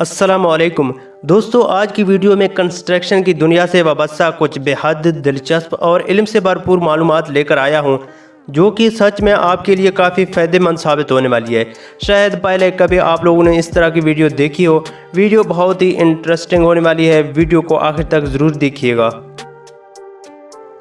अस्सलामुअलैकुम दोस्तों, आज की वीडियो में कंस्ट्रक्शन की दुनिया से वाबस्ता कुछ बेहद दिलचस्प और इल्म से भरपूर मालूमात लेकर आया हूं, जो कि सच में आपके लिए काफ़ी फ़ायदेमंद साबित होने वाली है। शायद पहले कभी आप लोगों ने इस तरह की वीडियो देखी हो। वीडियो बहुत ही इंटरेस्टिंग होने वाली है। वीडियो को आखिर तक ज़रूर देखिएगा।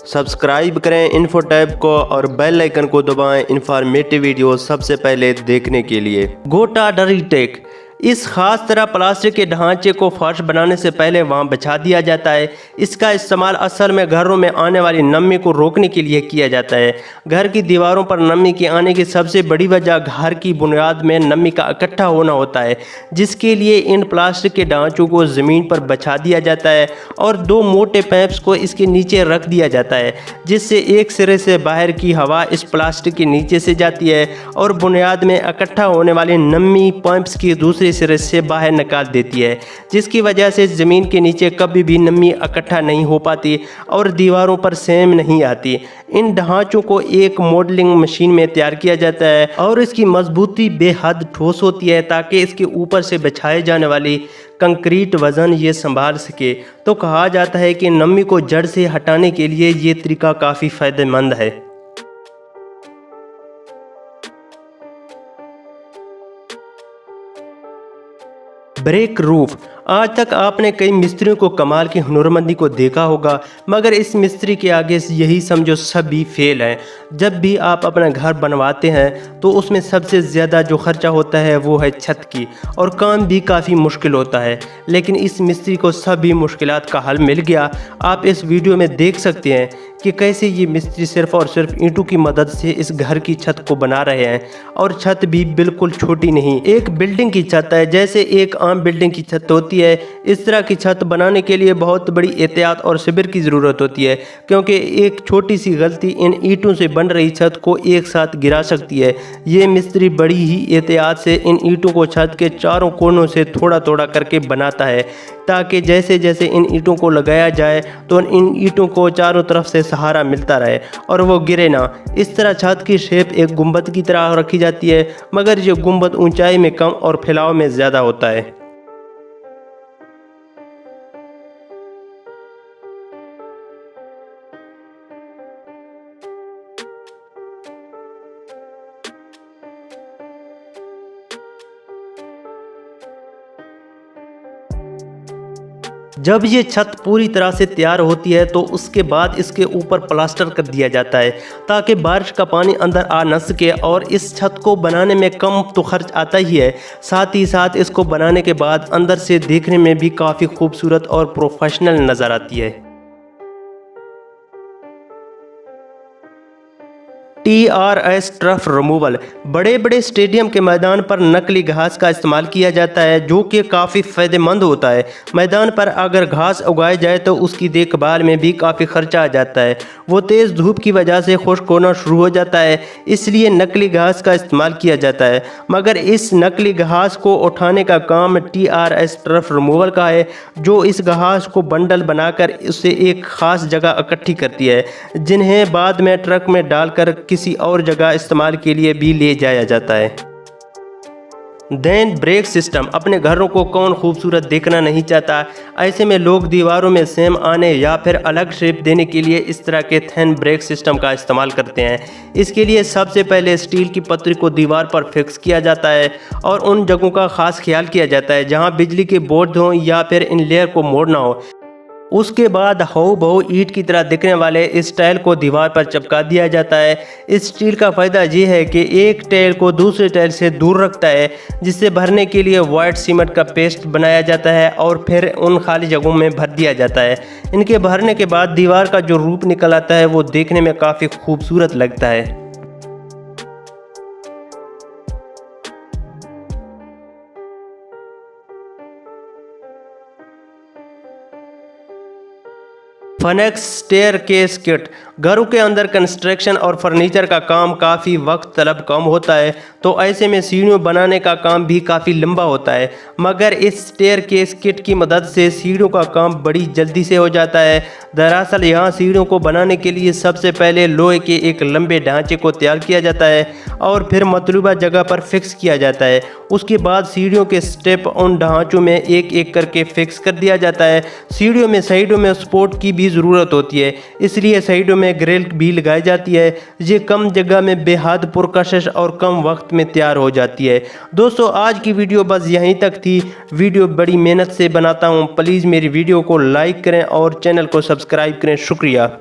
सब्सक्राइब करें इन्फो टैब को और बेल आइकन को दबाएं इंफॉर्मेटिव वीडियो सबसे पहले देखने के लिए। गोटा डरी टेक, इस खास तरह प्लास्टिक के ढांचे को फर्श बनाने से पहले वहां बिछा दिया जाता है। इसका इस्तेमाल असल में घरों में आने वाली नमी को रोकने के लिए किया जाता है। घर की दीवारों पर नमी के आने की सबसे बड़ी वजह घर की बुनियाद में नमी का इकट्ठा होना होता है, जिसके लिए इन प्लास्टिक के ढांचों को ज़मीन पर बिछा दिया जाता है और दो मोटे पैप्स को इसके नीचे रख दिया जाता है, जिससे एक सिरे से बाहर की हवा इस प्लास्टिक के नीचे से जाती है और बुनियाद में इकट्ठा होने वाली नमी पैप्स की दूसरे सिरे से बाहर निकाल देती है, जिसकी वजह से ज़मीन के नीचे कभी भी नमी इकट्ठा नहीं हो पाती और दीवारों पर सेम नहीं आती। इन ढांचों को एक मॉडलिंग मशीन में तैयार किया जाता है और इसकी मजबूती बेहद ठोस होती है ताकि इसके ऊपर से बिछाए जाने वाली कंक्रीट वजन ये संभाल सके। तो कहा जाता है कि नमी को जड़ से हटाने के लिए ये तरीका काफ़ी फ़ायदेमंद है। ब्रेक रूफ, आज तक आपने कई मिस्त्रियों को कमाल की हुनरमंदी को देखा होगा, मगर इस मिस्त्री के आगे यही समझो सभी फेल हैं। जब भी आप अपना घर बनवाते हैं तो उसमें सबसे ज़्यादा जो खर्चा होता है वो है छत की, और काम भी काफ़ी मुश्किल होता है। लेकिन इस मिस्त्री को सभी मुश्किलात का हल मिल गया। आप इस वीडियो में देख सकते हैं कि कैसे ये मिस्त्री सिर्फ़ और सिर्फ ईंटों की मदद से इस घर की छत को बना रहे हैं, और छत भी बिल्कुल छोटी नहीं, एक बिल्डिंग की छत है। जैसे एक आम बिल्डिंग की छत होती है, इस तरह की छत बनाने के लिए बहुत बड़ी एहतियात और सब्र की ज़रूरत होती है, क्योंकि एक छोटी सी गलती इन ईंटों से बन रही छत को एक साथ गिरा सकती है। ये मिस्त्री बड़ी ही एहतियात से इन ईंटों को छत के चारों कोनों से थोड़ा थोड़ा करके बनाता है, ताकि जैसे जैसे इन ईंटों को लगाया जाए तो इन ईंटों को चारों तरफ से सहारा मिलता रहे और वो गिरे ना। इस तरह छत की शेप एक गुंबद की तरह रखी जाती है, मगर ये गुंबद ऊंचाई में कम और फैलाव में ज़्यादा होता है। जब ये छत पूरी तरह से तैयार होती है तो उसके बाद इसके ऊपर प्लास्टर कर दिया जाता है, ताकि बारिश का पानी अंदर आ न सके। और इस छत को बनाने में कम तो खर्च आता ही है, साथ ही साथ इसको बनाने के बाद अंदर से देखने में भी काफ़ी खूबसूरत और प्रोफेशनल नज़र आती है। TRS टर्फ रिमूवल, बड़े बड़े स्टेडियम के मैदान पर नकली घास का इस्तेमाल किया जाता है, जो कि काफ़ी फ़ायदेमंद होता है। मैदान पर अगर घास उगाई जाए तो उसकी देखभाल में भी काफ़ी खर्चा आ जाता है। वो तेज़ धूप की वजह से खुश्क होना शुरू हो जाता है, इसलिए नकली घास का इस्तेमाल किया जाता है। मगर इस नकली घास को उठाने का काम TRS टर्फ रिमूवल का है, जो इस घास को बंडल बनाकर उसे एक ख़ास जगह इकट्ठी करती है, जिन्हें बाद में ट्रक में डालकर किसी और जगह इस्तेमाल के लिए भी ले जाया जाता है। देन ब्रेक सिस्टम, अपने घरों को कौन खूबसूरत देखना नहीं चाहता। ऐसे में लोग दीवारों में सेम आने या फिर अलग शेप देने के लिए इस तरह के थिन ब्रेक सिस्टम का इस्तेमाल करते हैं। इसके लिए सबसे पहले स्टील की पतरी को दीवार पर फिक्स किया जाता है और उन जगहों का खास ख्याल किया जाता है जहां बिजली के बोर्ड हों या फिर इन लेयर को मोड़ना हो। उसके बाद हूबहू ईंट की तरह दिखने वाले इस टाइल को दीवार पर चिपका दिया जाता है। इस स्टील का फ़ायदा ये है कि एक टाइल को दूसरे टाइल से दूर रखता है, जिससे भरने के लिए वाइट सीमेंट का पेस्ट बनाया जाता है और फिर उन खाली जगहों में भर दिया जाता है। इनके भरने के बाद दीवार का जो रूप निकल आता है वो देखने में काफ़ी खूबसूरत लगता है। फनेक्स स्टेयर केस किट, घरों के अंदर कंस्ट्रक्शन और फर्नीचर का काम काफ़ी वक्त तलब कम होता है, तो ऐसे में सीढ़ियों बनाने का काम भी काफ़ी लंबा होता है। मगर इस स्टेयरकेस किट की मदद से सीढ़ियों का काम बड़ी जल्दी से हो जाता है। दरअसल यहाँ सीढ़ियों को बनाने के लिए सबसे पहले लोहे के एक लंबे ढांचे को तैयार किया जाता है और फिर मतलूबा जगह पर फिक्स किया जाता है। उसके बाद सीढ़ियों के स्टेप उन ढांचों में एक एक करके फिक्स कर दिया जाता है। सीढ़ियों में साइडों में सपोर्ट की भी ज़रूरत होती है, इसलिए साइडों में ग्रिल भी लगाई जाती है। ये कम जगह में बेहद पुरकशिश और कम वक्त में तैयार हो जाती है। दोस्तों, आज की वीडियो बस यहीं तक थी। वीडियो बड़ी मेहनत से बनाता हूँ, प्लीज़ मेरी वीडियो को लाइक करें और चैनल को सब्सक्राइब करें। शुक्रिया।